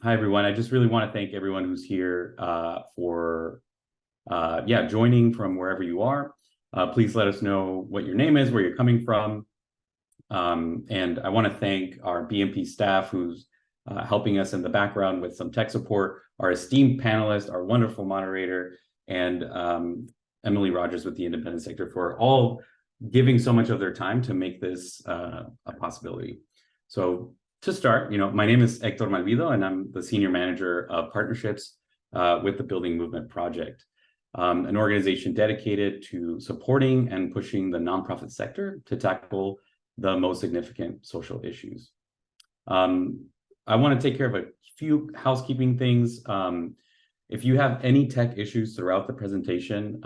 Hi, everyone. I just really want to thank everyone who's here for joining from wherever you are. Please let us know what your name is, where you're coming from. And I want to thank our BMP staff who's helping us in the background with some tech support, our esteemed panelist, our wonderful moderator, and Emily Rogers with the independent sector for all giving so much of their time to make this a possibility. So to start, my name is Hector Malvido, and I'm the Senior Manager of Partnerships with the Building Movement Project, an organization dedicated to supporting and pushing the nonprofit sector to tackle the most significant social issues. I want to take care of a few housekeeping things. If you have any tech issues throughout the presentation,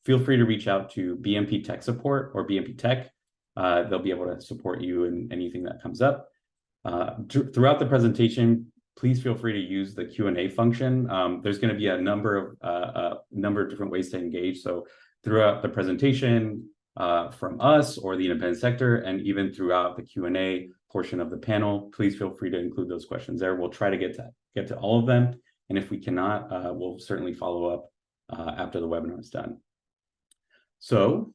feel free to reach out to BMP Tech Support or BMP Tech. They'll be able to support you in anything that comes up. Throughout the presentation, please feel free to use the Q&A function. There's going to be a number of different ways to engage. So throughout the presentation from us or the independent sector, and even throughout the Q&A portion of the panel, please feel free to include those questions there. We'll try to get to all of them. And if we cannot, we'll certainly follow up after the webinar is done. So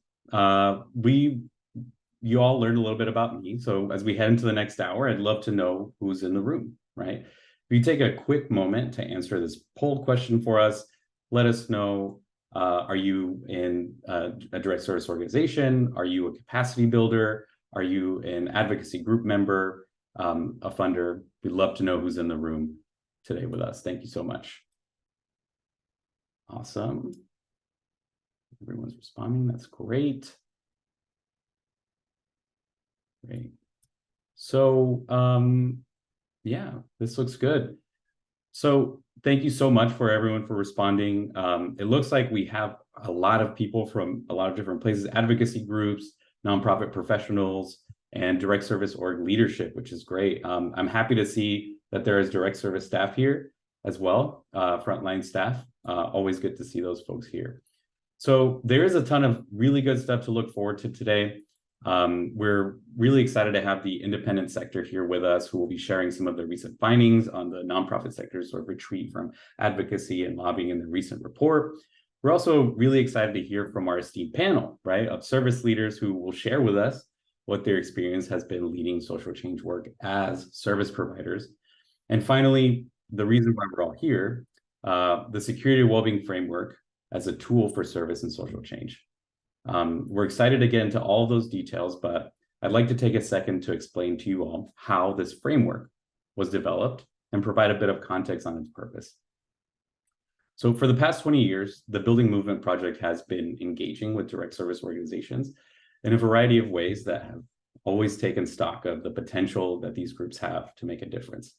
you all learned a little bit about me. So as we head into the next hour, I'd love to know who's in the room, right? If you take a quick moment to answer this poll question for us, let us know, are you in a direct service organization? Are you a capacity builder? Are you an advocacy group member, a funder? We'd love to know who's in the room today with us. Thank you so much. Awesome. Everyone's responding. That's great. Great. So, yeah, this looks good. So thank you so much for everyone for responding. It looks like we have a lot of people from a lot of different places, advocacy groups, nonprofit professionals, and direct service org leadership, which is great. I'm happy to see that there is direct service staff here as well, frontline staff. Always good to see those folks here. So there is a ton of really good stuff to look forward to today. We're really excited to have the independent sector here with us, who will be sharing some of the recent findings on the nonprofit sector's sort of retreat from advocacy and lobbying in the recent report. We're also really excited to hear from our esteemed panel, right, of service leaders who will share with us what their experience has been leading social change work as service providers. And finally, the reason why we're all here, the security wellbeing framework as a tool for service and social change. We're excited to get into all of those details, but I'd like to take a second to explain to you all how this framework was developed and provide a bit of context on its purpose. So for the past 20 years, the Building Movement Project has been engaging with direct service organizations in a variety of ways that have always taken stock of the potential that these groups have to make a difference.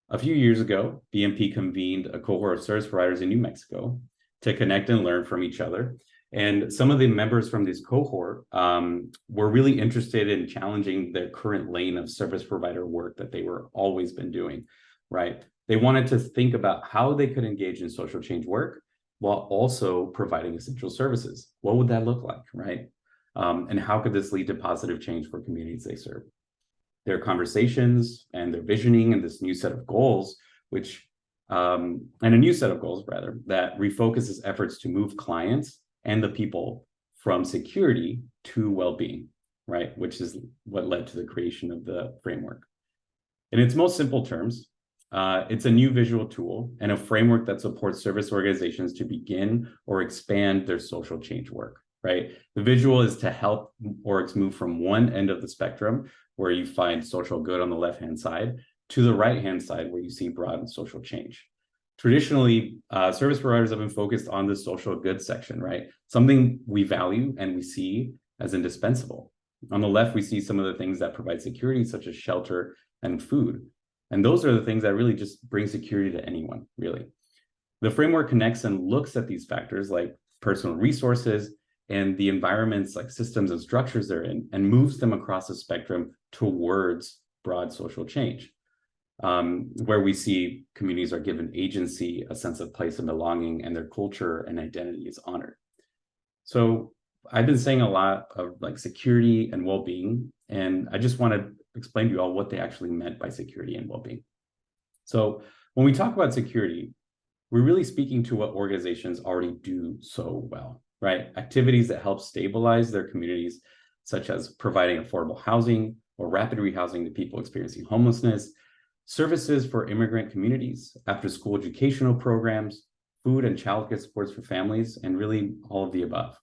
A few years ago, BMP convened a cohort of service providers in New Mexico to connect and learn from each other. And some of the members from this cohort were really interested in challenging their current lane of service provider work that they were always been doing, right? They wanted to think about how they could engage in social change work while also providing essential services. What would that look like, right? And how could this lead to positive change for communities they serve? Their conversations and their visioning and this new set of goals, and a new set of goals, rather, that refocuses efforts to move clients and the people from security to well-being, right? Which is what led to the creation of the framework. In its most simple terms, it's a new visual tool and a framework that supports service organizations to begin or expand their social change work, right? The visual is to help orgs move from one end of the spectrum, where you find social good on the left-hand side, to the right-hand side, where you see broad social change. Traditionally, service providers have been focused on the social good section, right? Something we value and we see as indispensable. On the left, we see some of the things that provide security, such as shelter and food. And those are the things that really just bring security to anyone, really. The framework connects and looks at these factors like personal resources and the environments, like systems and structures they're in, and moves them across the spectrum towards broad social change. Where we see communities are given agency, a sense of place and belonging, and their culture and identity is honored. So I've been saying a lot of like security and well-being, and I just want to explain to you all what they actually meant by security and well-being. So When we talk about security, we're really speaking to what organizations already do so well, right? Activities that help stabilize their communities, such as providing affordable housing or rapid rehousing to people experiencing homelessness, services for immigrant communities, after-school educational programs, food and childcare supports for families, and really all of the above.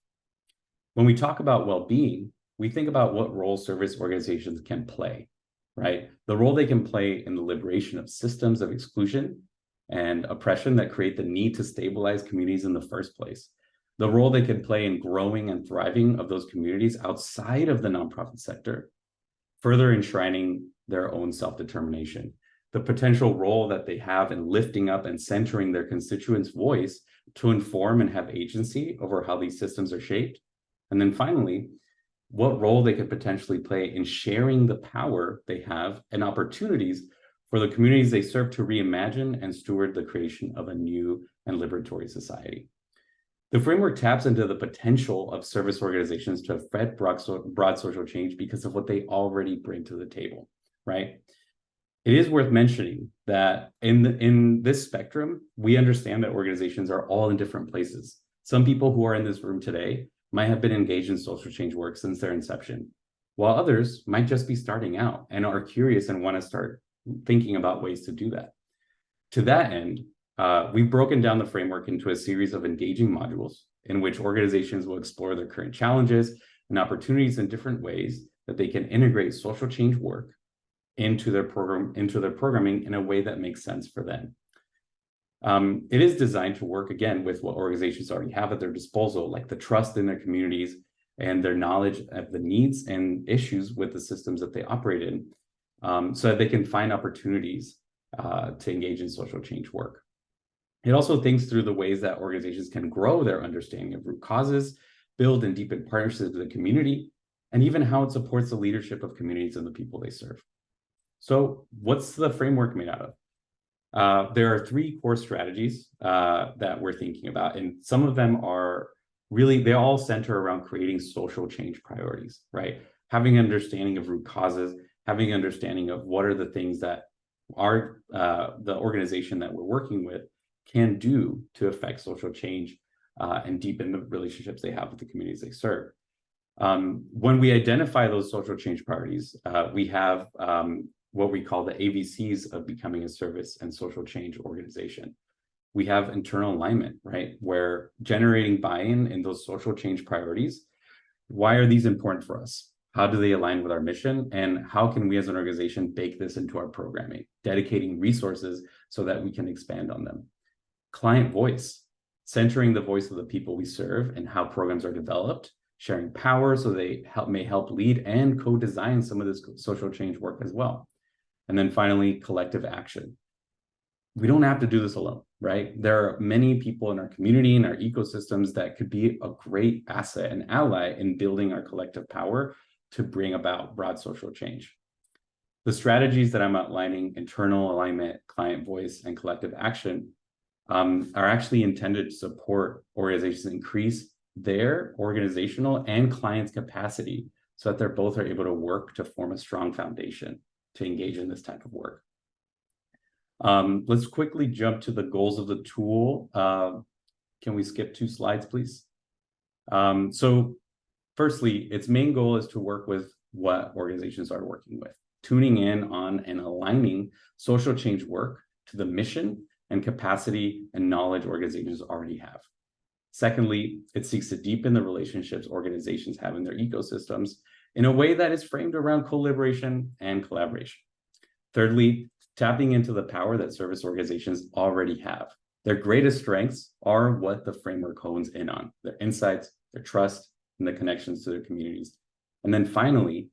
When we talk about well-being, we think about what role service organizations can play, right? The role they can play in the liberation of systems of exclusion and oppression that create the need to stabilize communities in the first place. The role they can play in growing and thriving of those communities outside of the nonprofit sector, further enshrining their own self-determination. The potential role that they have in lifting up and centering their constituents' voice to inform and have agency over how these systems are shaped. And then finally, what role they could potentially play in sharing the power they have and opportunities for the communities they serve to reimagine and steward the creation of a new and liberatory society. The framework taps into the potential of service organizations to affect broad social change because of what they already bring to the table, right? It is worth mentioning that in this spectrum, we understand that organizations are all in different places. Some people who are in this room today might have been engaged in social change work since their inception, while others might just be starting out and are curious and want to start thinking about ways to do that. To that end, we've broken down the framework into a series of engaging modules in which organizations will explore their current challenges and opportunities in different ways that they can integrate social change work into their programming in a way that makes sense for them. It is designed to work, again, with what organizations already have at their disposal, like the trust in their communities and their knowledge of the needs and issues with the systems that they operate in, so that they can find opportunities to engage in social change work. It also thinks through the ways that organizations can grow their understanding of root causes, build and deepen partnerships with the community, and even how it supports the leadership of communities and the people they serve. So what's the framework made out of? There are three core strategies that we're thinking about, and some of them are really, they all center around creating social change priorities, right? Having an understanding of root causes, having an understanding of what are the things that the organization that we're working with can do to affect social change and deepen the relationships they have with the communities they serve. When we identify those social change priorities, we have what we call the ABCs of becoming a service and social change organization. We have internal alignment, right? Where generating buy-in in those social change priorities, why are these important for us? How do they align with our mission? And how can we as an organization bake this into our programming, dedicating resources so that we can expand on them? Client voice, centering the voice of the people we serve and how programs are developed, sharing power so they may help lead and co-design some of this social change work as well. And then finally, collective action. We don't have to do this alone, right? There are many people in our community and our ecosystems that could be a great asset and ally in building our collective power to bring about broad social change. The strategies that I'm outlining, internal alignment, client voice, and collective action, are actually intended to support organizations increase their organizational and clients' capacity so that they're both are able to work to form a strong foundation to engage in this type of work. Let's quickly jump to the goals of the tool. Can we skip 2 slides, please? So firstly, its main goal is to work with what organizations are working with, tuning in on and aligning social change work to the mission and capacity and knowledge organizations already have. Secondly, it seeks to deepen the relationships organizations have in their ecosystems in a way that is framed around co-liberation and collaboration. Thirdly, tapping into the power that service organizations already have. Their greatest strengths are what the framework hones in on, their insights, their trust, and the connections to their communities. And then finally,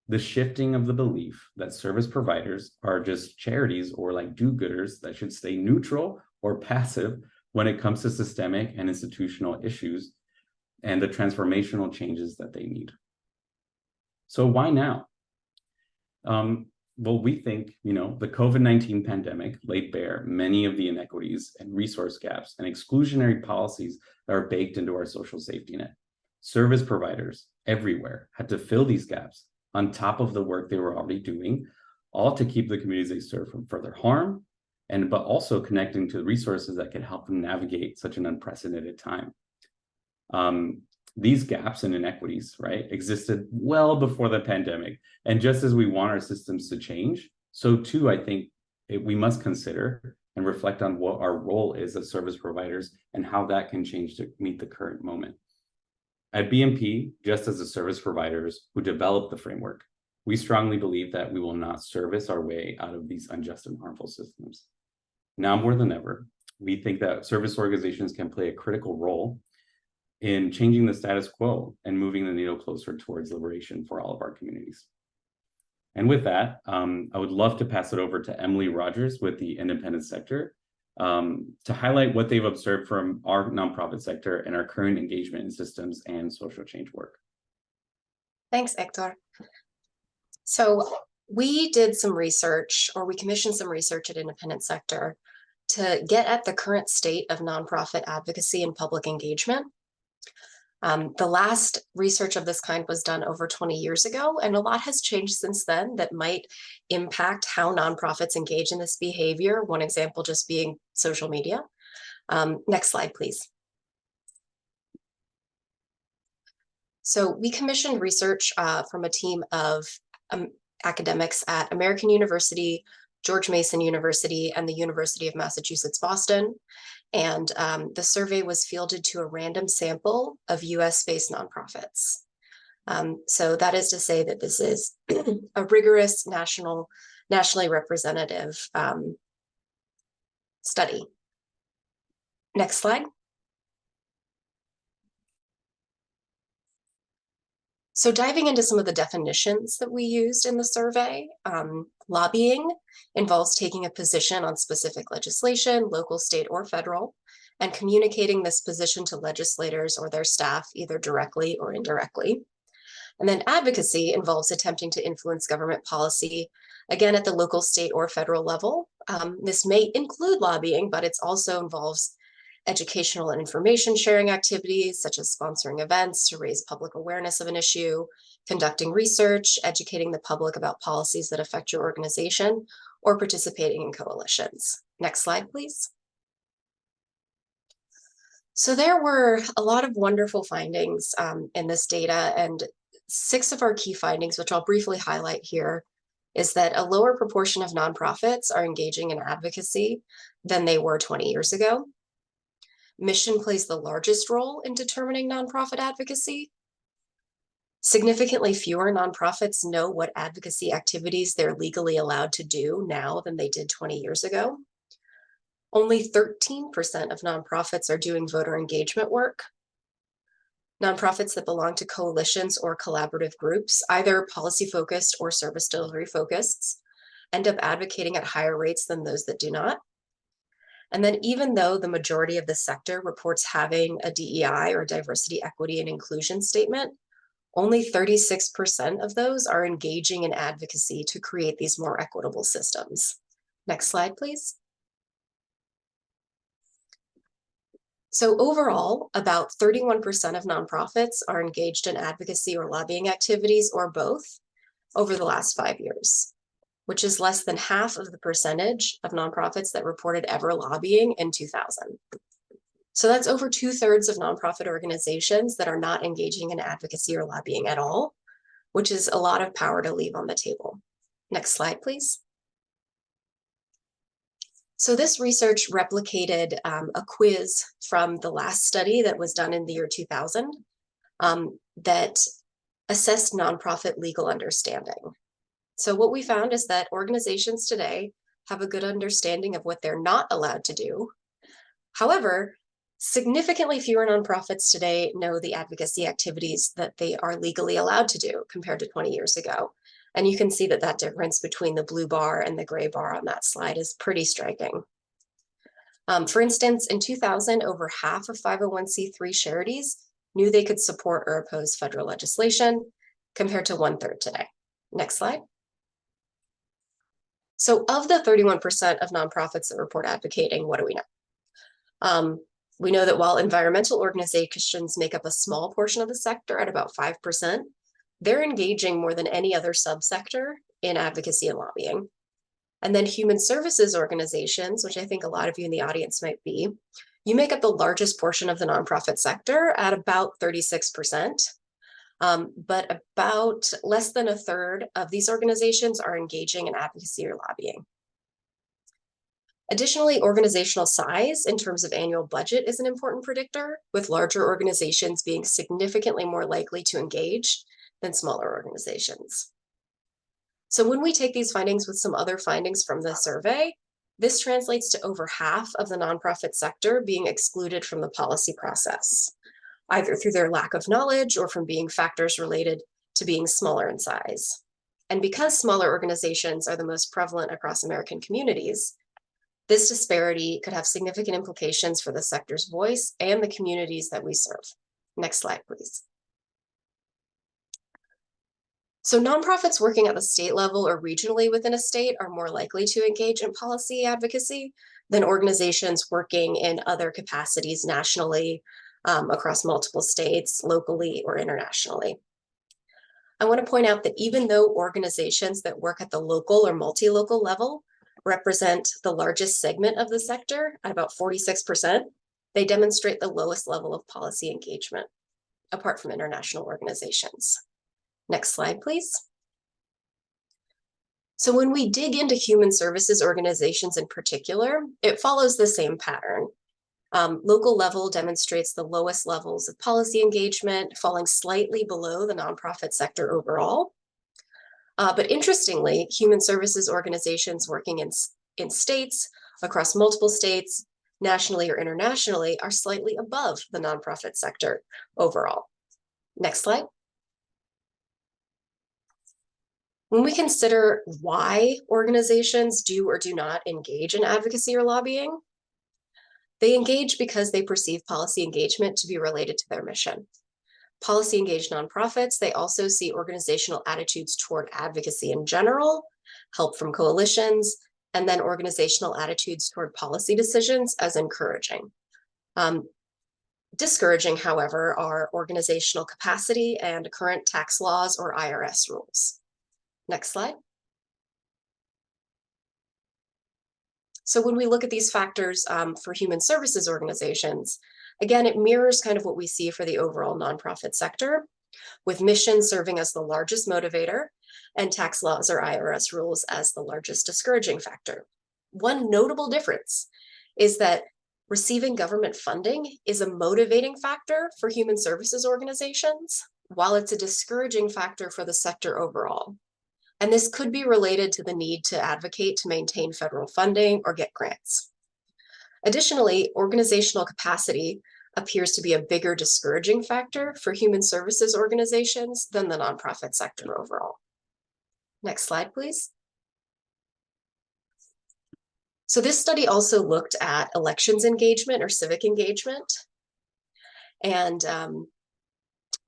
the shifting of the belief that service providers are just charities or like do-gooders that should stay neutral or passive when it comes to systemic and institutional issues and the transformational changes that they need. So why now? Well, we think, the COVID-19 pandemic laid bare many of the inequities and resource gaps and exclusionary policies that are baked into our social safety net. Service providers everywhere had to fill these gaps on top of the work they were already doing, all to keep the communities they serve from further harm but also connecting to resources that can help them navigate such an unprecedented time. These gaps and inequities, right, existed well before the pandemic. And just as we want our systems to change, so too, I think we must consider and reflect on what our role is as service providers and how that can change to meet the current moment. At BMP, just as the service providers who develop the framework, we strongly believe that we will not service our way out of these unjust and harmful systems. Now more than ever, we think that service organizations can play a critical role in changing the status quo and moving the needle closer towards liberation for all of our communities. And with that, I would love to pass it over to Emily Rogers with the independent sector to highlight what they've observed from our nonprofit sector and our current engagement in systems and social change work. Thanks, Hector. So we did some research, or we commissioned some research at independent sector to get at the current state of nonprofit advocacy and public engagement. The last research of this kind was done over 20 years ago, and a lot has changed since then that might impact how nonprofits engage in this behavior. One example just being social media. Next slide, please. So we commissioned research from a team of academics at American University, George Mason University, and the University of Massachusetts, Boston. And the survey was fielded to a random sample of US-based nonprofits. So that is to say that this is a rigorous nationally representative study. Next slide. So diving into some of the definitions that we used in the survey, lobbying involves taking a position on specific legislation, local, state, or federal, and communicating this position to legislators or their staff, either directly or indirectly. And then advocacy involves attempting to influence government policy, again, at the local, state, or federal level. This may include lobbying, but it also involves educational and information sharing activities, such as sponsoring events to raise public awareness of an issue, conducting research, educating the public about policies that affect your organization, or participating in coalitions. Next slide, please. So there were a lot of wonderful findings in this data, and 6 of our key findings, which I'll briefly highlight here, is that a lower proportion of nonprofits are engaging in advocacy than they were 20 years ago. Mission plays the largest role in determining nonprofit advocacy. Significantly fewer nonprofits know what advocacy activities they're legally allowed to do now than they did 20 years ago. Only 13% of nonprofits are doing voter engagement work. Nonprofits that belong to coalitions or collaborative groups, either policy-focused or service delivery-focused, end up advocating at higher rates than those that do not. And then even though the majority of the sector reports having a DEI or diversity, equity, and inclusion statement, only 36% of those are engaging in advocacy to create these more equitable systems. Next slide, please. So overall, about 31% of nonprofits are engaged in advocacy or lobbying activities, or both, over the last 5 years, which is less than half of the percentage of nonprofits that reported ever lobbying in 2000. So that's over 2/3 of nonprofit organizations that are not engaging in advocacy or lobbying at all, which is a lot of power to leave on the table. Next slide, please. So this research replicated a quiz from the last study that was done in the year 2000 that assessed nonprofit legal understanding. So what we found is that organizations today have a good understanding of what they're not allowed to do. However, significantly fewer nonprofits today know the advocacy activities that they are legally allowed to do compared to 20 years ago. And you can see that that difference between the blue bar and the gray bar on that slide is pretty striking. For instance, in 2000, over half of 501c3 charities knew they could support or oppose federal legislation, compared to 1/3 today. Next slide. So of the 31% of nonprofits that report advocating, what do we know? We know that while environmental organizations make up a small portion of the sector at about 5%, they're engaging more than any other subsector in advocacy and lobbying. And then human services organizations, which I think a lot of you in the audience might be, you make up the largest portion of the nonprofit sector at about 36%. But about less than a third of these organizations are engaging in advocacy or lobbying. Additionally, organizational size in terms of annual budget is an important predictor, with larger organizations being significantly more likely to engage than smaller organizations. So when we take these findings with some other findings from the survey, this translates to over half of the nonprofit sector being excluded from the policy process, either through their lack of knowledge or from being factors related to being smaller in size. And because smaller organizations are the most prevalent across American communities, this disparity could have significant implications for the sector's voice and the communities that we serve. Next slide, please. So nonprofits working at the state level or regionally within a state are more likely to engage in policy advocacy than organizations working in other capacities nationally, across multiple states, locally, or internationally. I want to point out that even though organizations that work at the local or multi-local level represent the largest segment of the sector at about 46%, they demonstrate the lowest level of policy engagement, apart from international organizations. Next slide, please. So when we dig into human services organizations in particular, it follows the same pattern. Local level demonstrates the lowest levels of policy engagement, falling slightly below the nonprofit sector overall. But interestingly, human services organizations working in states, across multiple states, nationally or internationally, are slightly above the nonprofit sector overall. Next slide. When we consider why organizations do or do not engage in advocacy or lobbying, they engage because they perceive policy engagement to be related to their mission. Policy engaged nonprofits, they also see organizational attitudes toward advocacy in general, help from coalitions, and then organizational attitudes toward policy decisions as encouraging. Discouraging, however, are organizational capacity and current tax laws or IRS rules. Next slide. So when we look at these factors for human services organizations, again, it mirrors kind of what we see for the overall nonprofit sector, with mission serving as the largest motivator and tax laws or IRS rules as the largest discouraging factor. One notable difference is that receiving government funding is a motivating factor for human services organizations, while it's a discouraging factor for the sector overall. And this could be related to the need to advocate to maintain federal funding or get grants. Additionally, organizational capacity appears to be a bigger discouraging factor for human services organizations than the nonprofit sector overall. Next slide, please. So this study also looked at elections engagement or civic engagement. And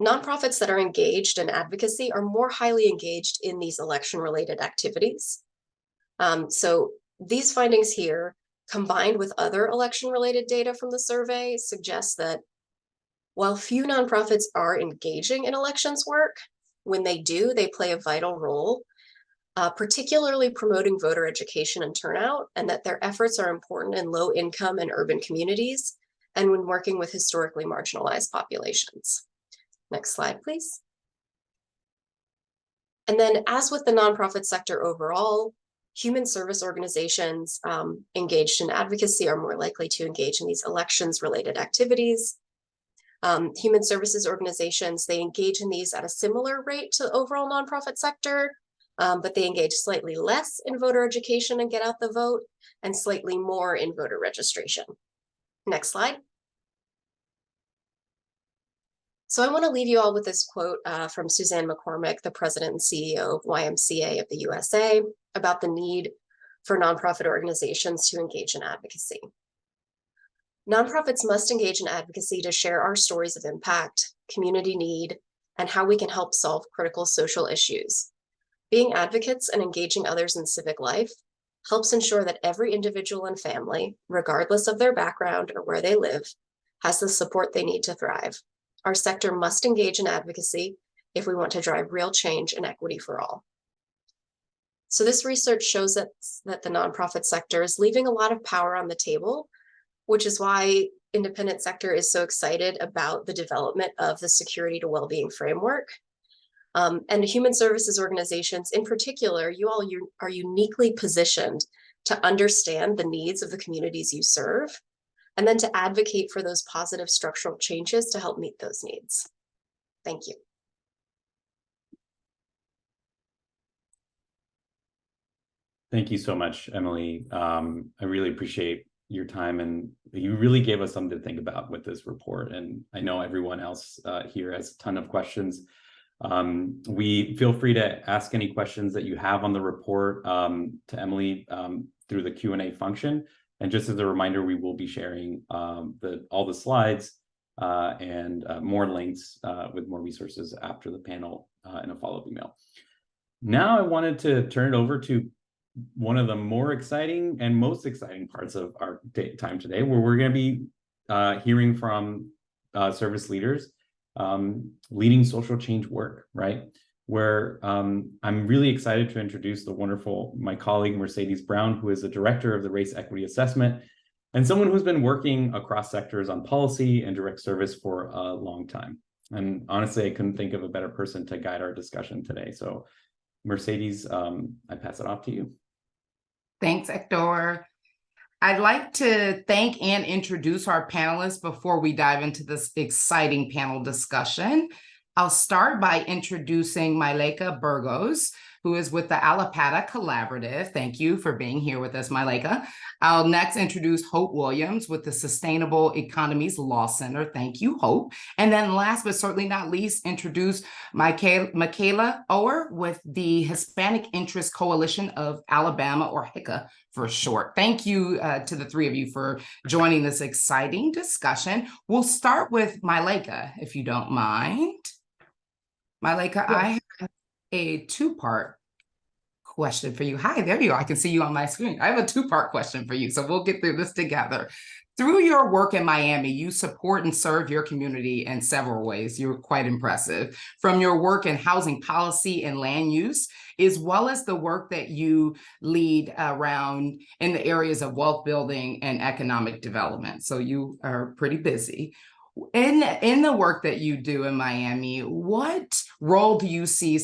nonprofits that are engaged in advocacy are more highly engaged in these election-related activities. So these findings here, combined with other election-related data from the survey, suggest that while few nonprofits are engaging in elections work, when they do, they play a vital role, particularly promoting voter education and turnout, and that their efforts are important in low-income and urban communities, and when working with historically marginalized populations. Next slide, please. And then, as with the nonprofit sector overall, human service organizations engaged in advocacy are more likely to engage in these elections-related activities. Human services organizations, they engage in these at a similar rate to the overall nonprofit sector, but they engage slightly less in voter education and get out the vote, and slightly more in voter registration. Next slide. So I want to leave you all with this quote from Suzanne McCormick, the president and CEO of YMCA of the USA, about the need for nonprofit organizations to engage in advocacy. Nonprofits must engage in advocacy to share our stories of impact, community need, and how we can help solve critical social issues. Being advocates and engaging others in civic life helps ensure that every individual and family, regardless of their background or where they live, has the support they need to thrive. Our sector must engage in advocacy if we want to drive real change and equity for all. So this research shows that the nonprofit sector is leaving a lot of power on the table, which is why independent sector is so excited about the development of the security to well-being framework. And human services organizations in particular, you all are uniquely positioned to understand the needs of the communities you serve, and then to advocate for those positive structural changes to help meet those needs. Thank you. Thank you so much, Emily. I really appreciate your time, and you really gave us something to think about with this report. And I know everyone else here has a ton of questions. We feel free to ask any questions that you have on the report to Emily through the Q&A function. And just as a reminder, we will be sharing all the slides and more links with more resources after the panel in a follow-up email. Now I wanted to turn it over to one of the more exciting and most exciting parts of our time today, where we're going to be hearing from service leaders leading social change work, right? Where I'm really excited to introduce my colleague, Mercedes Brown, who is the director of the Race Equity Assessment and someone who's been working across sectors on policy and direct service for a long time. And honestly, I couldn't think of a better person to guide our discussion today. So Mercedes, I pass it off to you. Thanks, Hector. I'd like to thank and introduce our panelists before we dive into this exciting panel discussion. I'll start by introducing Myleka Burgos, who is with the Allapattah Collaborative. Thank you for being here with us, Myleka. I'll next introduce Hope Williams with the Sustainable Economies Law Center. Thank you, Hope. And then last but certainly not least, introduce Michaela Ower with the Hispanic Interest Coalition of Alabama, or HICA for short. Thank you to the three of you for joining this exciting discussion. We'll start with Myleka, if you don't mind. Myleka, yes. I have a two-part question for you. Hi, there you are. I can see you on my screen. I have a two-part question for you, so we'll get through this together. Through your work in Miami, you support and serve your community in several ways. You're quite impressive. From your work in housing policy and land use, as well as the work that you lead around in the areas of wealth building and economic development. So you are pretty busy. In the work that you do in Miami, what role do you see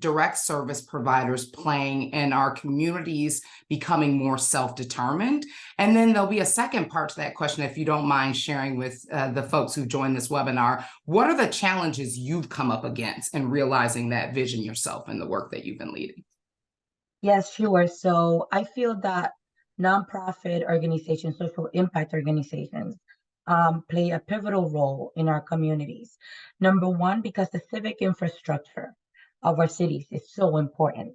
direct service providers playing in our communities becoming more self-determined? And then there'll be a second part to that question, if you don't mind sharing with the folks who joined this webinar. What are the challenges you've come up against in realizing that vision yourself in the work that you've been leading? Yes, sure. So I feel that nonprofit organizations, social impact organizations, play a pivotal role in our communities. Number one, because the civic infrastructure of our cities is so important.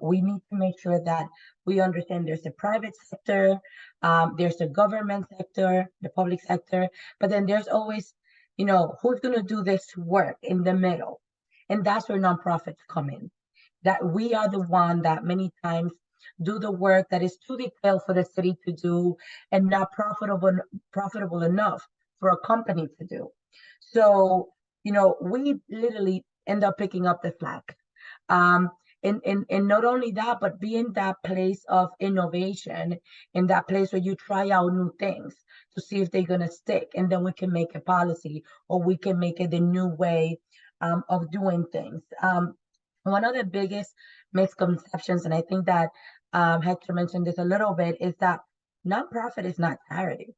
We need to make sure that we understand there's a private sector, there's a government sector, the public sector, but then there's always, who's going to do this work in the middle? And that's where nonprofits come in. That we are the one that many times do the work that is too detailed for the city to do and not profitable enough for a company to do. So, we literally end up picking up the slack. And not only that, but be in that place of innovation, in that place where you try out new things to see if they're going to stick. And then we can make a policy, or we can make it the new way of doing things. One of the biggest misconceptions, and I think that Hector mentioned this a little bit, is that nonprofit is not charity.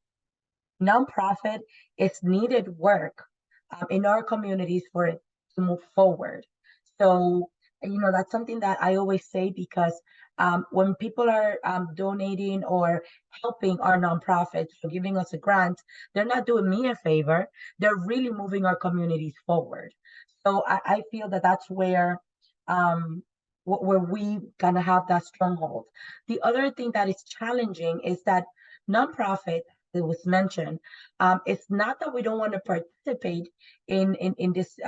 Nonprofit is needed work in our communities for it to move forward. So, that's something that I always say, because when people are donating or helping our nonprofits or giving us a grant, they're not doing me a favor. They're really moving our communities forward. So I feel that that's where we kind of have that stronghold. The other thing that is challenging is that nonprofit, it was mentioned, it's not that we don't want to participate in this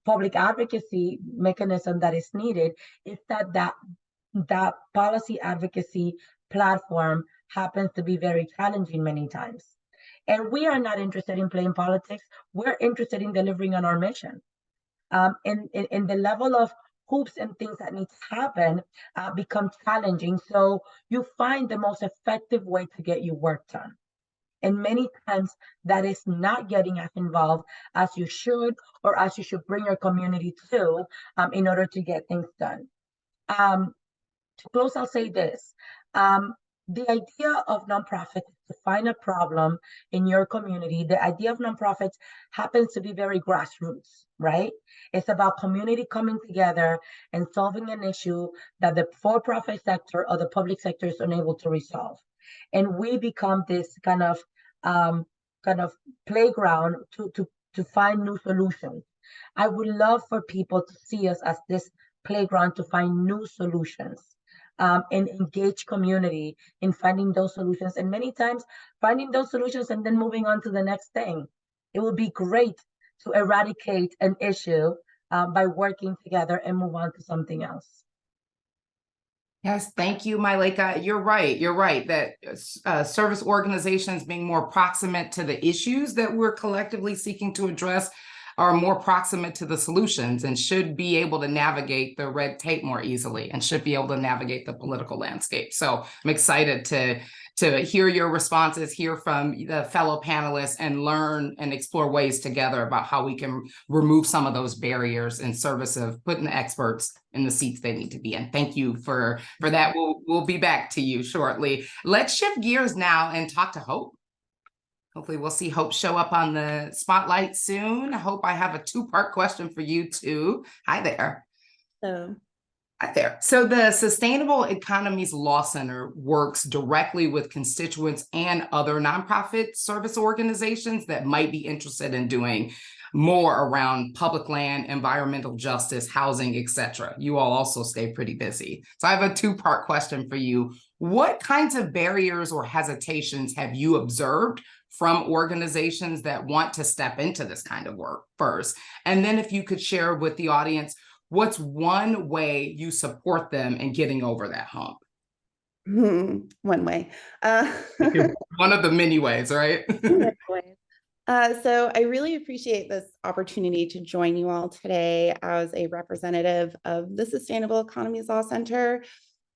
public advocacy mechanism that is needed. It's that policy advocacy platform happens to be very challenging many times. And we are not interested in playing politics. We're interested in delivering on our mission. In the level of hoops and things that need to happen become challenging. So you find the most effective way to get your work done. And many times that is not getting as involved as you should, or as you should bring your community to, in order to get things done. To close, I'll say this. The idea of nonprofits is to find a problem in your community. The idea of nonprofits happens to be very grassroots, right? It's about community coming together and solving an issue that the for-profit sector or the public sector is unable to resolve. And we become this kind of playground to find new solutions. I would love for people to see us as this playground to find new solutions. And engage community in finding those solutions, and many times finding those solutions and then moving on to the next thing. It would be great to eradicate an issue by working together and move on to something else. Yes, thank you, Myleka. You're right. You're right that service organizations being more proximate to the issues that we're collectively seeking to address are more proximate to the solutions and should be able to navigate the red tape more easily and should be able to navigate the political landscape. So I'm excited to hear your responses, hear from the fellow panelists, and learn and explore ways together about how we can remove some of those barriers in service of putting the experts in the seats they need to be in. Thank you for that. We'll be back to you shortly. Let's shift gears now and talk to Hope. Hopefully we'll see Hope show up on the spotlight soon. Hope, I have a two-part question for you too. Hi there. Hi there. So the Sustainable Economies Law Center works directly with constituents and other nonprofit service organizations that might be interested in doing more around public land, environmental justice, housing, etc. You all also stay pretty busy. So I have a two-part question for you. What kinds of barriers or hesitations have you observed from organizations that want to step into this kind of work first? And then if you could share with the audience, what's one way you support them in getting over that hump? One way. One of the many ways, right? So I really appreciate this opportunity to join you all today as a representative of the Sustainable Economies Law Center.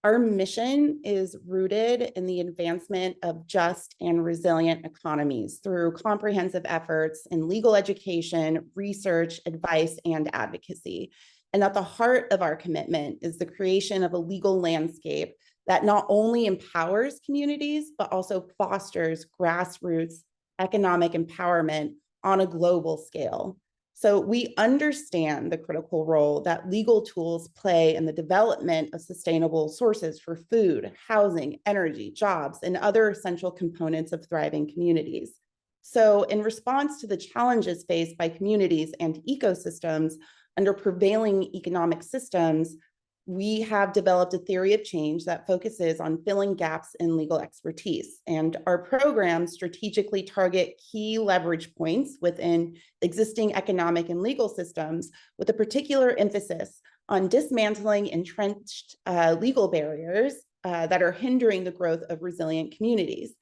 Our mission is rooted in the advancement of just and resilient economies through comprehensive efforts in legal education, research, advice, and advocacy. And at the heart of our commitment is the creation of a legal landscape that not only empowers communities, but also fosters grassroots economic empowerment on a global scale. So we understand the critical role that legal tools play in the development of sustainable sources for food, housing, energy, jobs, and other essential components of thriving communities. So in response to the challenges faced by communities and ecosystems under prevailing economic systems, we have developed a theory of change that focuses on filling gaps in legal expertise. And our programs strategically target key leverage points within existing economic and legal systems, with a particular emphasis on dismantling entrenched legal barriers that are hindering the growth of resilient communities.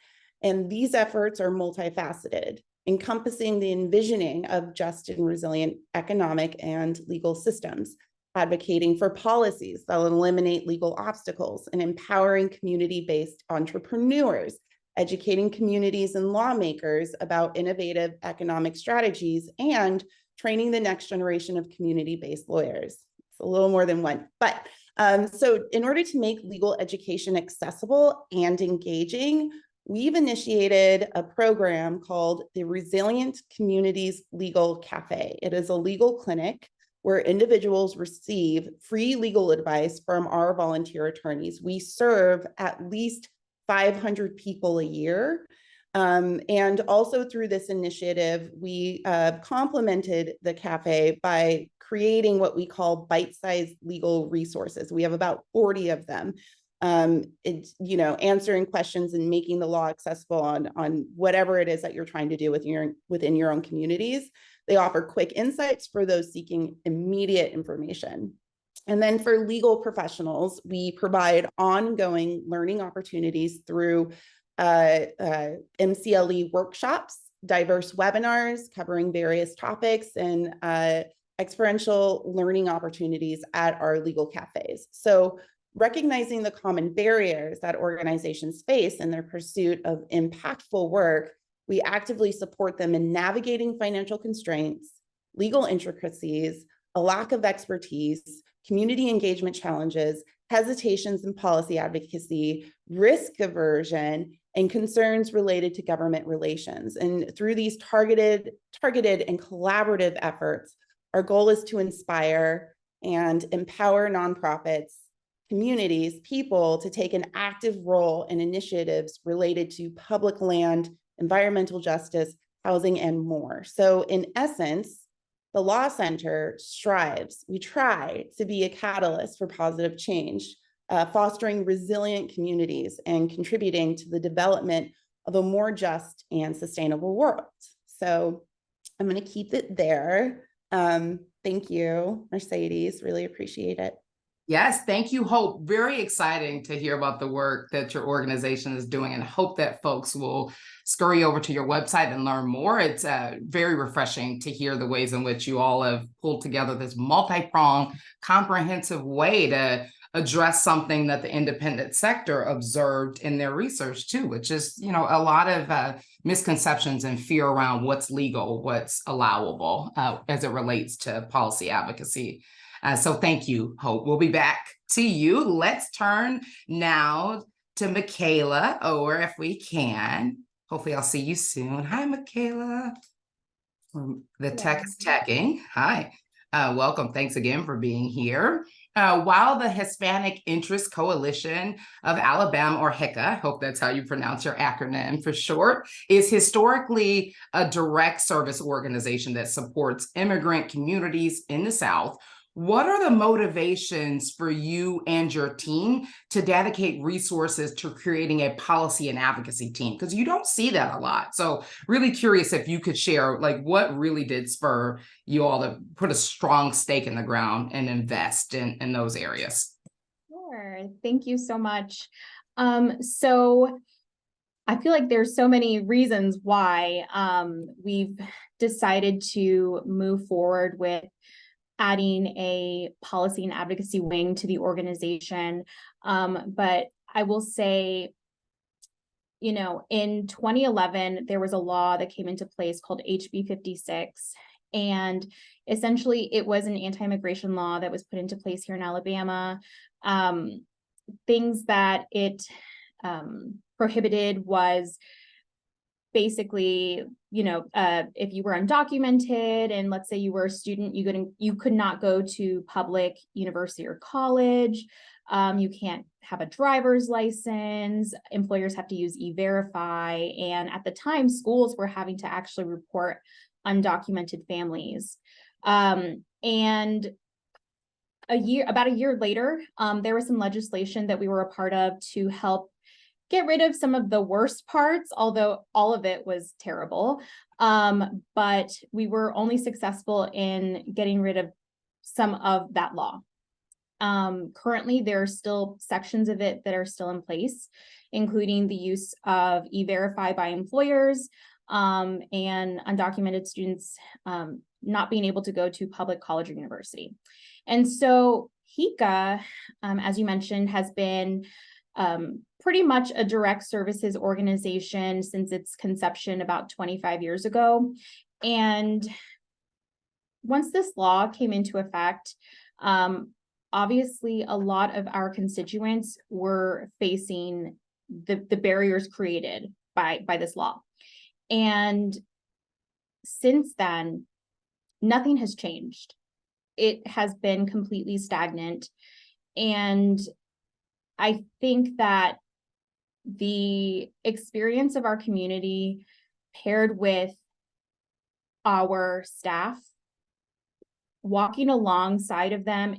And these efforts are multifaceted, encompassing the envisioning of just and resilient economic and legal systems, advocating for policies that will eliminate legal obstacles, and empowering community-based entrepreneurs, educating communities and lawmakers about innovative economic strategies, and training the next generation of community-based lawyers. It's a little more than one, but so in order to make legal education accessible and engaging, we've initiated a program called the Resilient Communities Legal Cafe. It is a legal clinic where individuals receive free legal advice from our volunteer attorneys. We serve at least 500 people a year. And also through this initiative, we complemented the cafe by creating what we call bite-sized legal resources. We have about 40 of them. It's, answering questions and making the law accessible on whatever it is that you're trying to do within your own communities. They offer quick insights for those seeking immediate information. And then for legal professionals, we provide ongoing learning opportunities through MCLE workshops, diverse webinars covering various topics, and experiential learning opportunities at our legal cafes. So recognizing the common barriers that organizations face in their pursuit of impactful work, we actively support them in navigating financial constraints, legal intricacies, a lack of expertise, community engagement challenges, hesitations in policy advocacy, risk aversion, and concerns related to government relations. And through these targeted and collaborative efforts, our goal is to inspire and empower nonprofits, communities, people to take an active role in initiatives related to public land, environmental justice, housing, and more. So in essence, the Law Center strives, we try to be a catalyst for positive change, fostering resilient communities and contributing to the development of a more just and sustainable world. So I'm going to keep it there. Thank you, Mercedes. Really appreciate it. Yes, thank you, Hope. Very exciting to hear about the work that your organization is doing, and hope that folks will scurry over to your website and learn more. It's very refreshing to hear the ways in which you all have pulled together this multi-pronged, comprehensive way to address something that the independent sector observed in their research too, which is, you know, a lot of misconceptions and fear around what's legal, what's allowable as it relates to policy advocacy. So thank you, Hope. We'll be back to you. Let's turn now to Michaela, or if we can, hopefully I'll see you soon. Hi, Michaela. The tech is teching. Hi, welcome. Thanks again for being here. While the Hispanic Interest Coalition of Alabama, or HICA, I hope that's how you pronounce your acronym for short, is historically a direct service organization that supports immigrant communities in the South, what are the motivations for you and your team to dedicate resources to creating a policy and advocacy team? Because you don't see that a lot. So really curious if you could share, like, what really did spur you all to put a strong stake in the ground and invest in those areas? Sure. Thank you so much. So I feel like there's so many reasons why we've decided to move forward with adding a policy and advocacy wing to the organization. But I will say, you know, in 2011, there was a law that came into place called HB 56. And essentially, it was an anti-immigration law that was put into place here in Alabama. Things that it prohibited was basically, you know, if you were undocumented and let's say you were a student, you could not go to public university or college. You can't have a driver's license. Employers have to use E-Verify. And at the time, schools were having to actually report undocumented families. And about a year later, there was some legislation that we were a part of to help get rid of some of the worst parts, although all of it was terrible. But we were only successful in getting rid of some of that law. Currently, there are still sections of it that are still in place, including the use of E-Verify by employers and undocumented students not being able to go to public college or university. And so HICA, as you mentioned, has been pretty much a direct services organization since its conception about 25 years ago. And once this law came into effect, obviously a lot of our constituents were facing the barriers created by this law. And since then, nothing has changed. It has been completely stagnant. And I think that the experience of our community paired with our staff, walking alongside of them,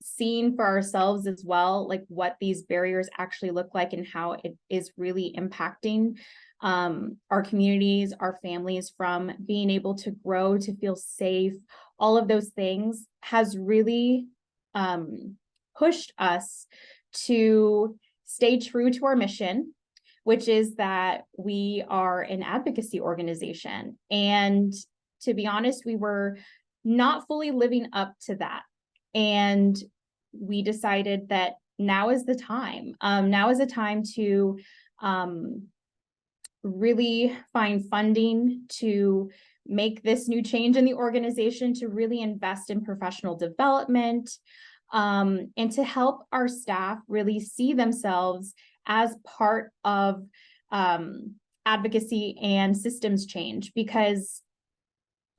seeing for ourselves as well, like what these barriers actually look like and how it is really impacting our communities, our families from being able to grow, to feel safe, all of those things has really pushed us to stay true to our mission, which is that we are an advocacy organization. And to be honest, we were not fully living up to that. And we decided that now is the time. Now is the time to really find funding to make this new change in the organization, to really invest in professional development, and to help our staff really see themselves as part of advocacy and systems change. Because,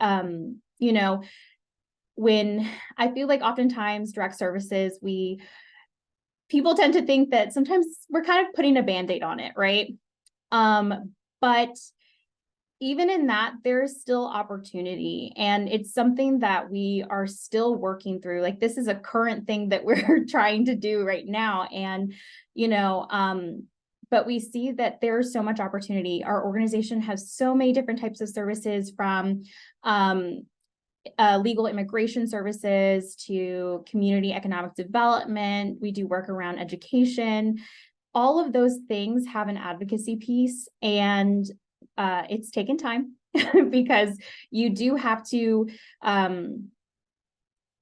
you know, when I feel like oftentimes direct services, people tend to think that sometimes we're kind of putting a Band-Aid on it, right? But even in that, there's still opportunity, and it's something that we are still working through. Like, this is a current thing that we're trying to do right now. And, you know, but we see that there's so much opportunity. Our organization has so many different types of services, from legal immigration services to community economic development. We do work around education. All of those things have an advocacy piece, and it's taken time because you do have to,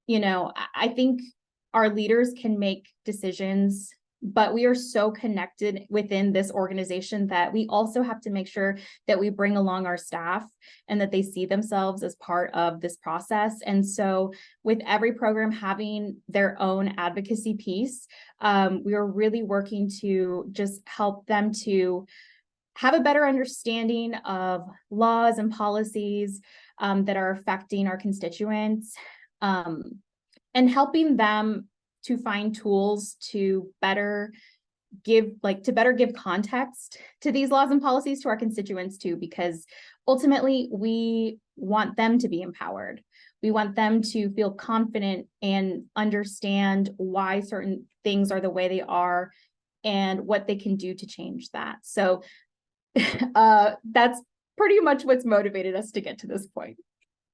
you know, I think our leaders can make decisions, but we are so connected within this organization that we also have to make sure that we bring along our staff and that they see themselves as part of this process. And so with every program having their own advocacy piece, we are really working to just help them to have a better understanding of laws and policies that are affecting our constituents, and helping them to find tools to better give context to these laws and policies to our constituents too, because ultimately we want them to be empowered. We want them to feel confident and understand why certain things are the way they are and what they can do to change that. So that's pretty much what's motivated us to get to this point.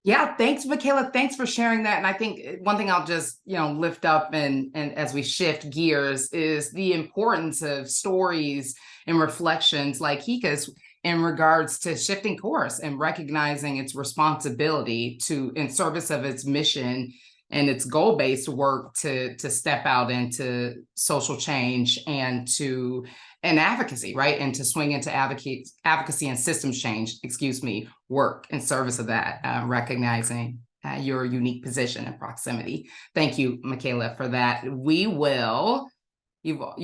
Yeah, thanks, Michaela. Thanks for sharing that. And I think one thing I'll just, lift up and as we shift gears is the importance of stories and reflections like Hika's in regards to shifting course and recognizing its responsibility to, in service of its mission and its goal-based work, to step out into social change and advocacy, right? And to swing into advocacy and systems change, work in service of that, recognizing your unique position and proximity. Thank you, Michaela, for that. You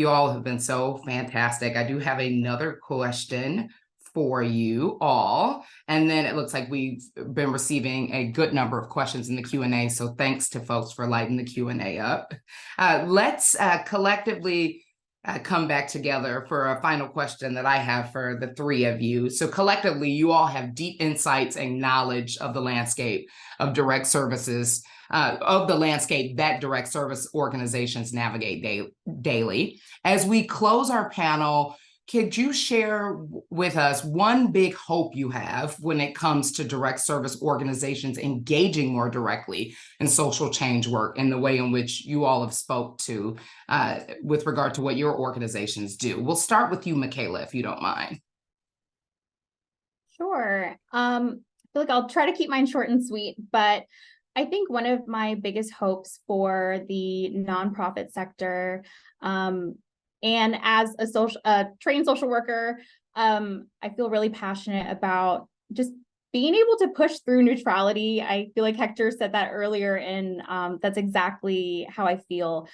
all have been so fantastic. I do have another question for you all. And then it looks like we've been receiving a good number of questions in the Q&A. So thanks to folks for lighting the Q&A up. Let's collectively come back together for a final question that I have for the three of you. So collectively, you all have deep insights and knowledge of the landscape of direct services, of the landscape that direct service organizations navigate daily. As we close our panel, could you share with us one big hope you have when it comes to direct service organizations engaging more directly in social change work in the way in which you all have spoke to with regard to what your organizations do? We'll start with you, Michaela, if you don't mind. Sure. I feel like I'll try to keep mine short and sweet, but I think one of my biggest hopes for the nonprofit sector, and as a trained social worker, I feel really passionate about just being able to push through neutrality. I feel like Hector said that earlier, and that's exactly how I feel.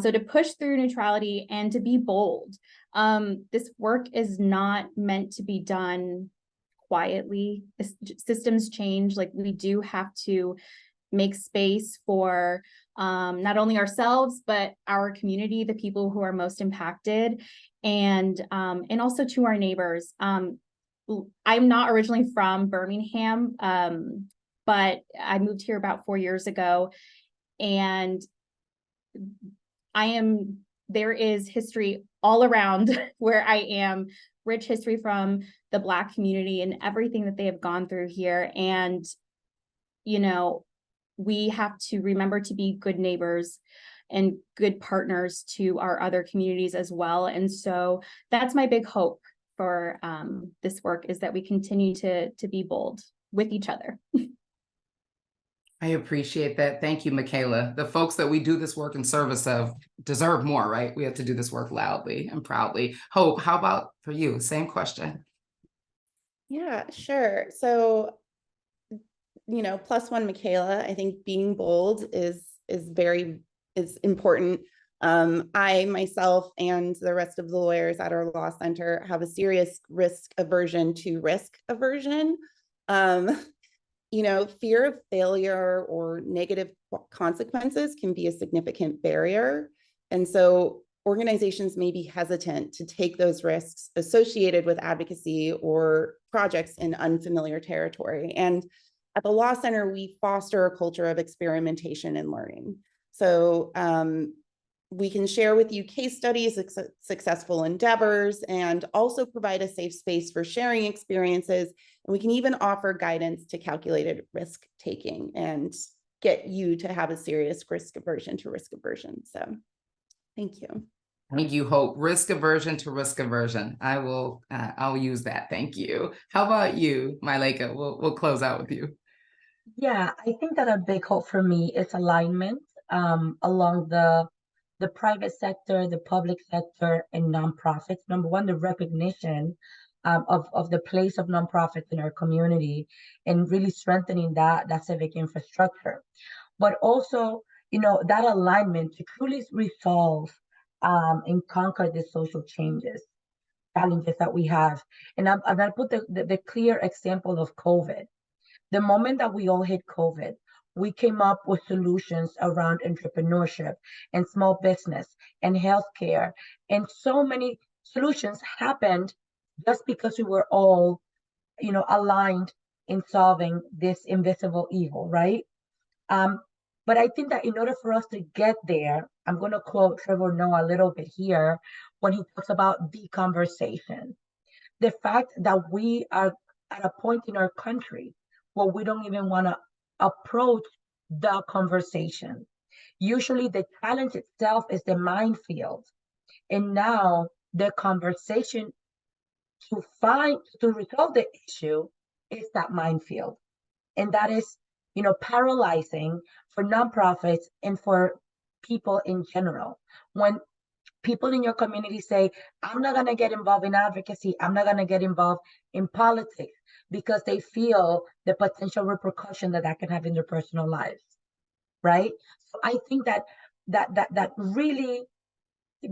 So to push through neutrality and to be bold. This work is not meant to be done quietly. Systems change. Like, we do have to make space for not only ourselves, but our community, the people who are most impacted, and also to our neighbors. I'm not originally from Birmingham, but I moved here about 4 years ago, and there is history all around where I am, rich history from the Black community and everything that they have gone through here. And, we have to remember to be good neighbors and good partners to our other communities as well. And so that's my big hope for this work, is that we continue to be bold with each other. I appreciate that. Thank you, Michaela. The folks that we do this work in service of deserve more, right? We have to do this work loudly and proudly. Hope, how about for you? Same question. Yeah, sure. So, plus one, Michaela, I think being bold is important. I myself and the rest of the lawyers at our law center have a serious risk aversion to risk aversion. Fear of failure or negative consequences can be a significant barrier. And so organizations may be hesitant to take those risks associated with advocacy or projects in unfamiliar territory. And at the Law Center, we foster a culture of experimentation and learning. So we can share with you case studies, successful endeavors, and also provide a safe space for sharing experiences. And we can even offer guidance to calculated risk taking and get you to have a serious risk aversion to risk aversion. So thank you. Thank you, Hope. Risk aversion to risk aversion. I'll use that. Thank you. How about you, Myleka? We'll close out with you. Yeah, I think that a big hope for me is alignment along the private sector, the public sector, and nonprofits. Number one, the recognition of the place of nonprofits in our community and really strengthening that civic infrastructure. But also, that alignment to truly resolve and conquer the social challenges that we have. And I put the clear example of COVID. The moment that we all hit COVID, we came up with solutions around entrepreneurship and small business and healthcare. And so many solutions happened just because we were all, aligned in solving this invisible evil, right? But I think that in order for us to get there, I'm going to quote Trevor Noah a little bit here when he talks about the conversation. The fact that we are at a point in our country where we don't even want to approach the conversation. Usually the challenge itself is the minefield. And now the conversation to resolve the issue is that minefield. And that is, paralyzing for nonprofits and for people in general. When people in your community say, I'm not going to get involved in advocacy, I'm not going to get involved in politics, because they feel the potential repercussion that can have in their personal lives, right? So I think that really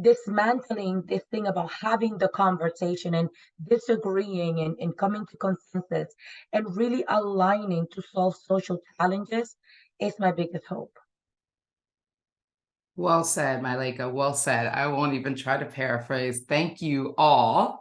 dismantling this thing about having the conversation and disagreeing and coming to consensus and really aligning to solve social challenges is my biggest hope. Well said, Myleka. Well said. I won't even try to paraphrase. Thank you all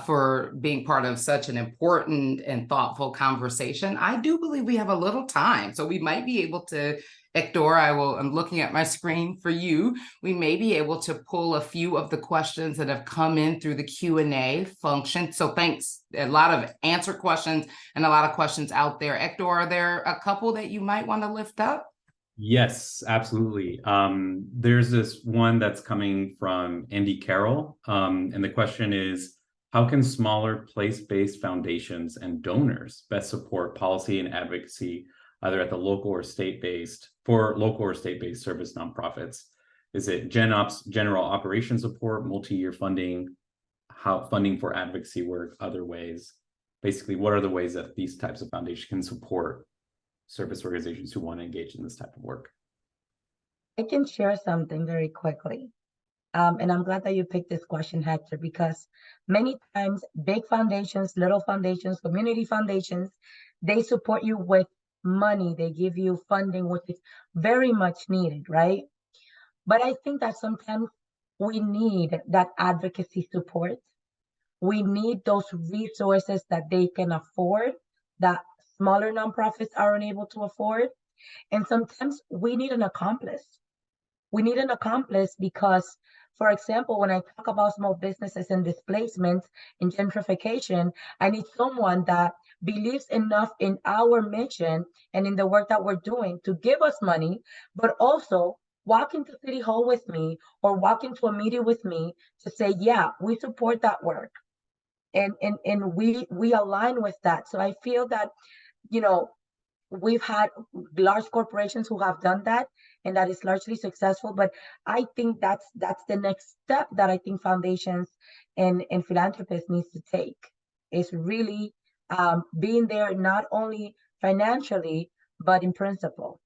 for being part of such an important and thoughtful conversation. I do believe we have a little time, so we might be able to, Hector, I'm looking at my screen for you. We may be able to pull a few of the questions that have come in through the Q&A function. So thanks. A lot of answered questions and a lot of questions out there. Hector, are there a couple that you might want to lift up? Yes, absolutely. There's this one that's coming from Andy Carroll. And the question is, how can smaller place-based foundations and donors best support policy and advocacy, either at the local or state-based, for local or state-based service nonprofits? Is it general operation support, multi-year funding, how funding for advocacy work, other ways? Basically, what are the ways that these types of foundations can support service organizations who want to engage in this type of work? I can share something very quickly. And I'm glad that you picked this question, Hector, because many times big foundations, little foundations, community foundations, they support you with money. They give you funding, which is very much needed, right? But I think that sometimes we need that advocacy support. We need those resources that they can afford, that smaller nonprofits are unable to afford. And sometimes we need an accomplice. We need an accomplice because, for example, when I talk about small businesses and displacement and gentrification, I need someone that believes enough in our mission and in the work that we're doing to give us money, but also walk into City Hall with me or walk into a meeting with me to say, yeah, we support that work. And we align with that. So I feel that, we've had large corporations who have done that, and that is largely successful. But I think that's the next step that I think foundations and philanthropists needs to take, is really being there not only financially but in principle.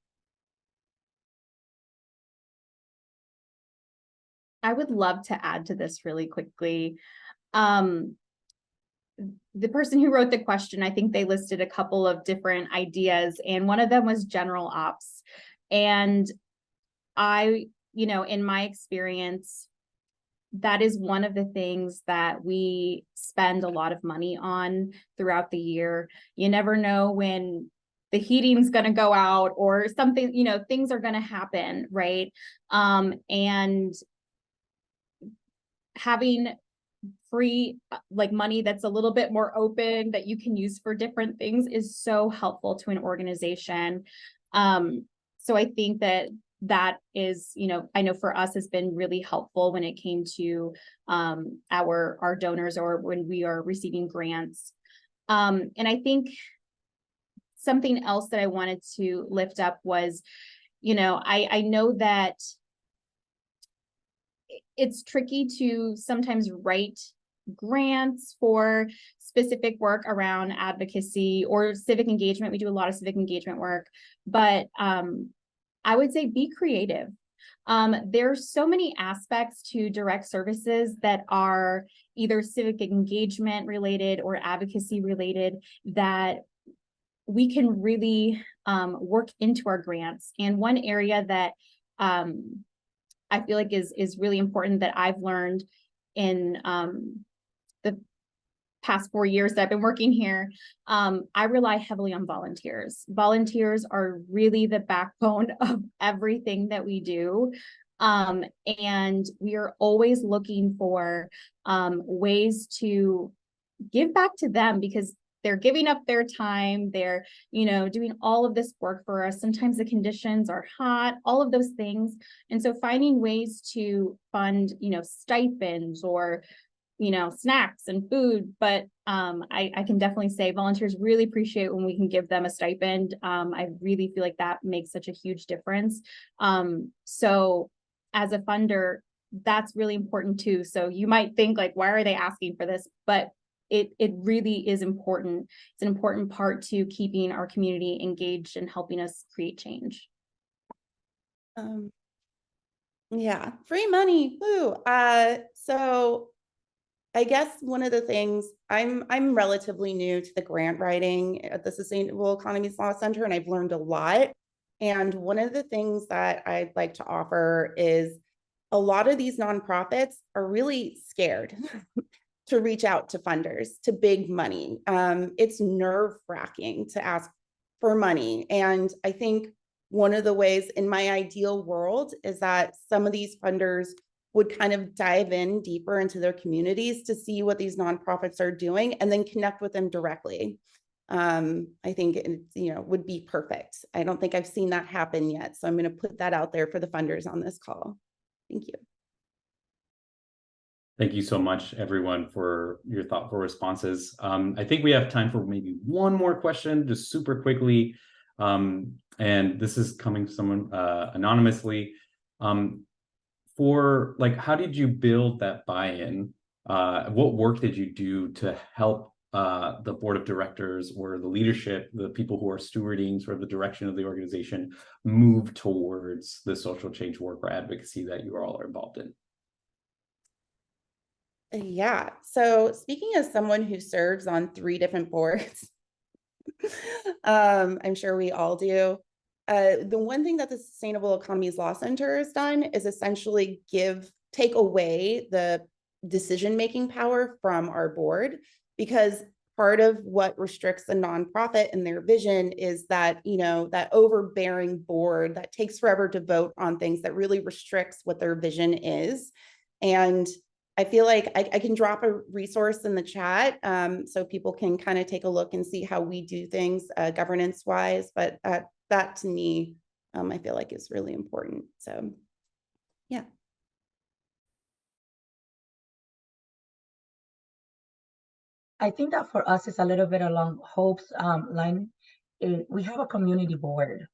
I would love to add to this really quickly. The person who wrote the question, I think they listed a couple of different ideas, and one of them was general ops. And I, in my experience, that is one of the things that we spend a lot of money on throughout the year. You never know when the heating's going to go out or something, things are going to happen, right? And having free money that's a little bit more open that you can use for different things is so helpful to an organization. So I think that is, I know for us has been really helpful when it came to our donors or when we are receiving grants. And I think something else that I wanted to lift up was, I know that it's tricky to sometimes write grants for specific work around advocacy or civic engagement. We do a lot of civic engagement work, but I would say be creative. There's so many aspects to direct services that are either civic engagement related or advocacy related that we can really work into our grants. And one area that I feel like is really important that I've learned in the past 4 years that I've been working here, I rely heavily on volunteers. Volunteers are really the backbone of everything that we do. And we are always looking for ways to give back to them because they're giving up their time. They're, doing all of this work for us. Sometimes the conditions are hot, all of those things. And so finding ways to fund, stipends or, snacks and food. But I can definitely say volunteers really appreciate when we can give them a stipend. I really feel like that makes such a huge difference. So as a funder, that's really important too. So you might think why are they asking for this? But it really is important. It's an important part to keeping our community engaged and helping us create change. Yeah, free money. Woo. So I guess one of the things I'm relatively new to the grant writing at the Sustainable Economies Law Center, and I've learned a lot. And one of the things that I'd like to offer is a lot of these nonprofits are really scared to reach out to funders, to big money. It's nerve-wracking to ask for money. And I think one of the ways in my ideal world is that some of these funders would kind of dive in deeper into their communities to see what these nonprofits are doing and then connect with them directly. I think it, would be perfect. I don't think I've seen that happen yet. So I'm going to put that out there for the funders on this call. Thank you. Thank you so much, everyone, for your thoughtful responses. I think we have time for maybe one more question, just super quickly. And this is coming from someone anonymously. How did you build that buy-in? What work did you do to help the board of directors or the leadership, the people who are stewarding sort of the direction of the organization, move towards the social change work or advocacy that you all are involved in? Yeah. So speaking as someone who serves on 3 different boards, I'm sure we all do. The one thing that the Sustainable Economies Law Center has done is essentially take away the decision-making power from our board, because part of what restricts the nonprofit and their vision is that, that overbearing board that takes forever to vote on things, that really restricts what their vision is. And I feel like I can drop a resource in the chat so people can kind of take a look and see how we do things governance wise. But that to me, I feel like is really important. So, yeah. I think that for us it's a little bit along Hope's line. we have a community board,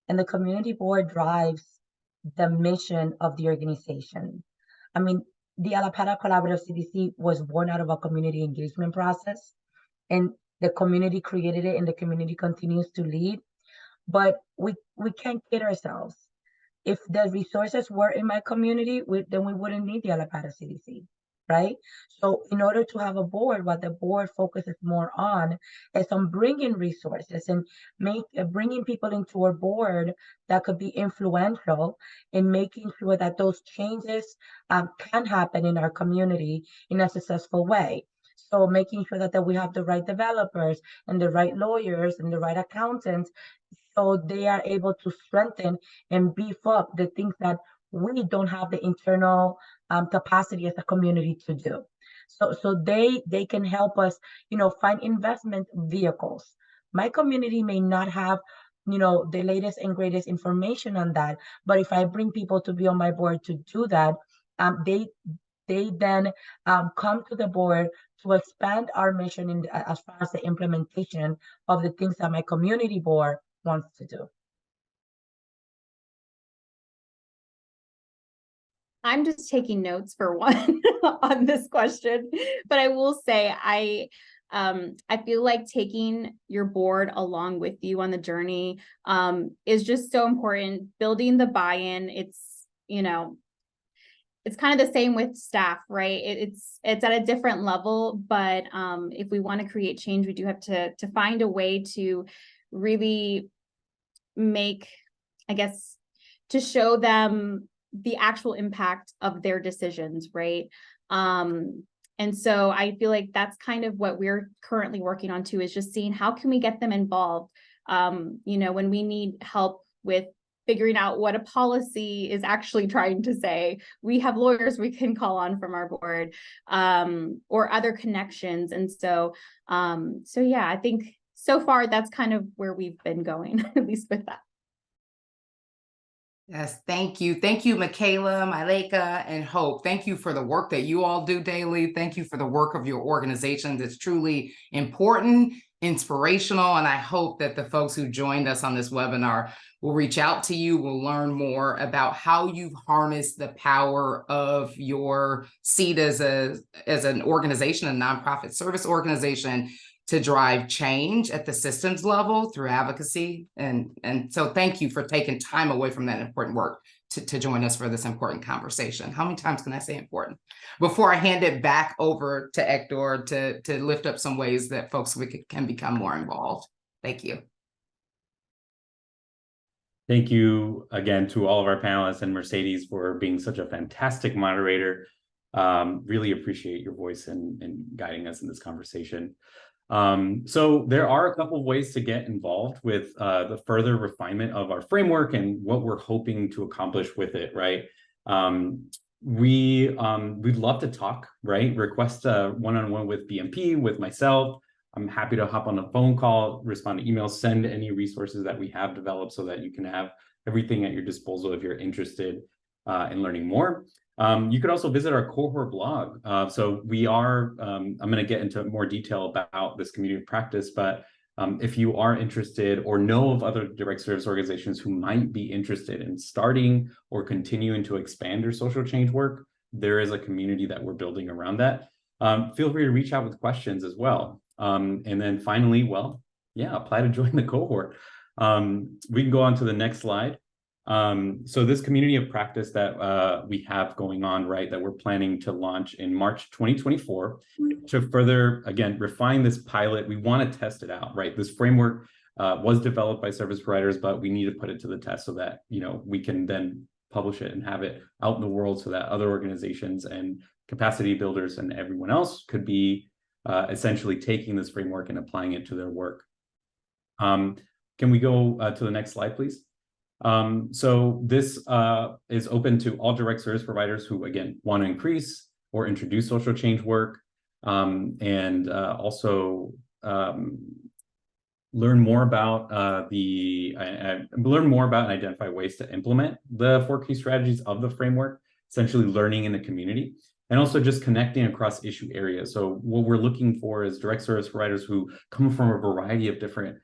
and the community board drives the mission of the organization. I mean, the Alapata Collaborative CDC was born out of a community engagement process, and the community created it, and the community continues to lead. But we can't kid ourselves. If the resources were in my community, then we wouldn't need the Alapata CDC, right? So in order to have a board, what the board focuses more on is on bringing resources and bringing people into our board that could be influential in making sure that those changes can happen in our community in a successful way. So making sure that we have the right developers and the right lawyers and the right accountants, so they are able to strengthen and beef up the things that we don't have the internal capacity as a community to do. So they can help us, find investment vehicles. My community may not have, the latest and greatest information on that, but if I bring people to be on my board to do that, they then come to the board to expand our mission as far as the implementation of the things that my community board wants to do. I'm just taking notes for one on this question, but I will say I feel like taking your board along with you on the journey is just so important. Building the buy-in, it's kind of the same with staff, right? It's at a different level, but if we want to create change, we do have to find a way to really make, I guess, to show them the actual impact of their decisions, right? And so I feel like that's kind of what we're currently working on too, is just seeing how can we get them involved, when we need help with figuring out what a policy is actually trying to say. We have lawyers we can call on from our board, or other connections. And so yeah, I think so far that's kind of where we've been going, at least with that. Yes, thank you. Thank you, Michaela, Maleka, and Hope. Thank you for the work that you all do daily. Thank you for the work of your organization that's truly important, inspirational, and I hope that the folks who joined us on this webinar will reach out to you, will learn more about how you've harnessed the power of your seat as an organization, a nonprofit service organization, to drive change at the systems level through advocacy. And so thank you for taking time away from that important work to join us for this important conversation. How many times can I say important? Before I hand it back over to Hector to lift up some ways that folks can become more involved. Thank you. Thank you again to all of our panelists and Mercedes for being such a fantastic moderator. Really appreciate your voice and guiding us in this conversation. So there are a couple of ways to get involved with the further refinement of our framework and what we're hoping to accomplish with it, right? We'd love to talk, right? Request a one-on-one with BMP, with myself. I'm happy to hop on a phone call, respond to emails, send any resources that we have developed so that you can have everything at your disposal if you're interested in learning more. You could also visit our cohort blog. So we are, I'm going to get into more detail about this community of practice, but if you are interested or know of other direct service organizations who might be interested in starting or continuing to expand their social change work, there is a community that we're building around that. Feel free to reach out with questions as well. And then finally, apply to join the cohort. We can go on to the next slide. So this community of practice that we have going on, right, that we're planning to launch in March 2024 to further, again, refine this pilot. We want to test it out, right? This framework was developed by service providers, but we need to put it to the test so that, we can then publish it and have it out in the world so that other organizations and capacity builders and everyone else could be essentially taking this framework and applying it to their work. Can we go to the next slide, please? So this is open to all direct service providers who, again, want to increase or introduce social change work, and also learn more about and identify ways to implement the 4 key strategies of the framework, essentially learning in the community, and also just connecting across issue areas. So what we're looking for is direct service providers who come from a variety of different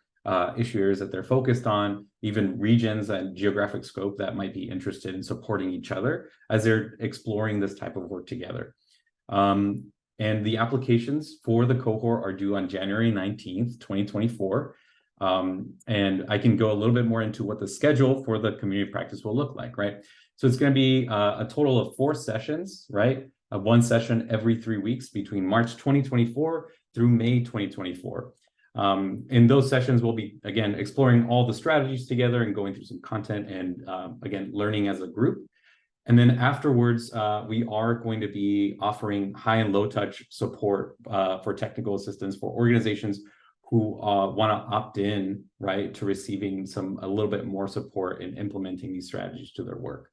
issue areas that they're focused on, even regions and geographic scope that might be interested in supporting each other as they're exploring this type of work together. And the applications for the cohort are due on January 19th, 2024. And I can go a little bit more into what the schedule for the community practice will look like, right? So it's going to be a total of 4 sessions, right? One session every 3 weeks between March 2024 through May 2024. In those sessions, we'll be, again, exploring all the strategies together and going through some content and, again, learning as a group. And then afterwards, we are going to be offering high and low touch support for technical assistance for organizations who want to opt in, right, to receiving a little bit more support in implementing these strategies to their work.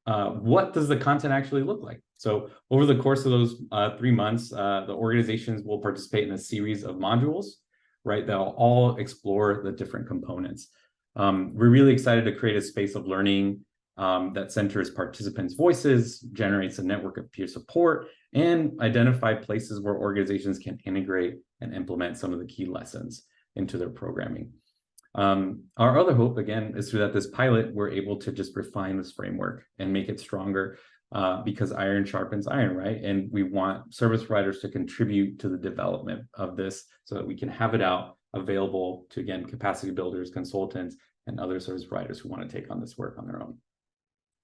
What does the content actually look like? So over the course of those 3 months, the organizations will participate in a series of modules, right, that will all explore the different components. We're really excited to create a space of learning that centers participants' voices, generates a network of peer support, and identify places where organizations can integrate and implement some of the key lessons into their programming. Our other hope, again, is through that this pilot, we're able to just refine this framework and make it stronger because iron sharpens iron, right? And we want service providers to contribute to the development of this so that we can have it out available to, again, capacity builders, consultants, and other service providers who want to take on this work on their own.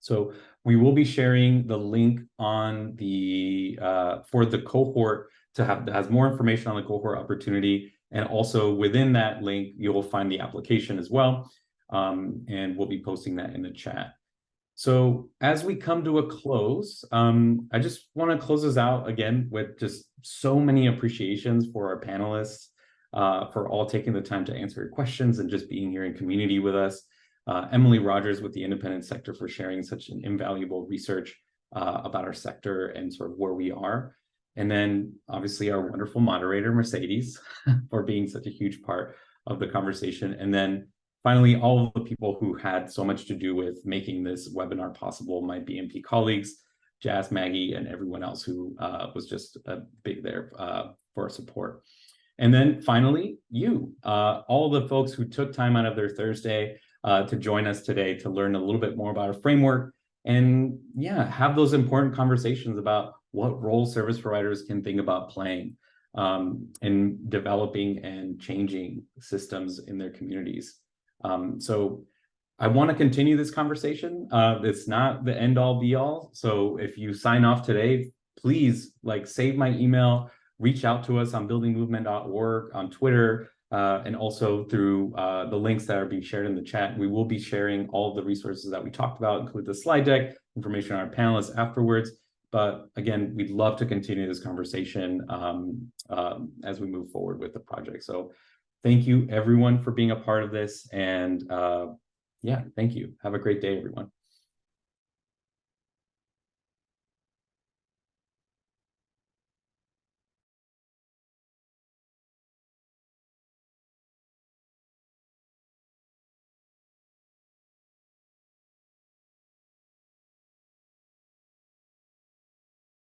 So we will be sharing the link on the for the cohort that has more information on the cohort opportunity. And also within that link, you will find the application as well. And we'll be posting that in the chat. So as we come to a close, I just want to close this out again with just so many appreciations for our panelists, for all taking the time to answer your questions and just being here in community with us. Emily Rogers with the independent sector for sharing such an invaluable research about our sector and sort of where we are. And then obviously our wonderful moderator, Mercedes, for being such a huge part of the conversation. And then finally, all of the people who had so much to do with making this webinar possible, my BMP colleagues, Jazz, Maggie, and everyone else who was just big there for support. And then finally, you, all the folks who took time out of their Thursday to join us today to learn a little bit more about our framework and have those important conversations about what role service providers can think about playing in developing and changing systems in their communities. So I want to continue this conversation. It's not the end all be all. So if you sign off today, please save my email, reach out to us on buildingmovement.org, on Twitter, and also through the links that are being shared in the chat. We will be sharing all of the resources that we talked about, include the slide deck, information on our panelists afterwards. But again, we'd love to continue this conversation as we move forward with the project. So thank you everyone for being a part of this. And thank you. Have a great day, everyone.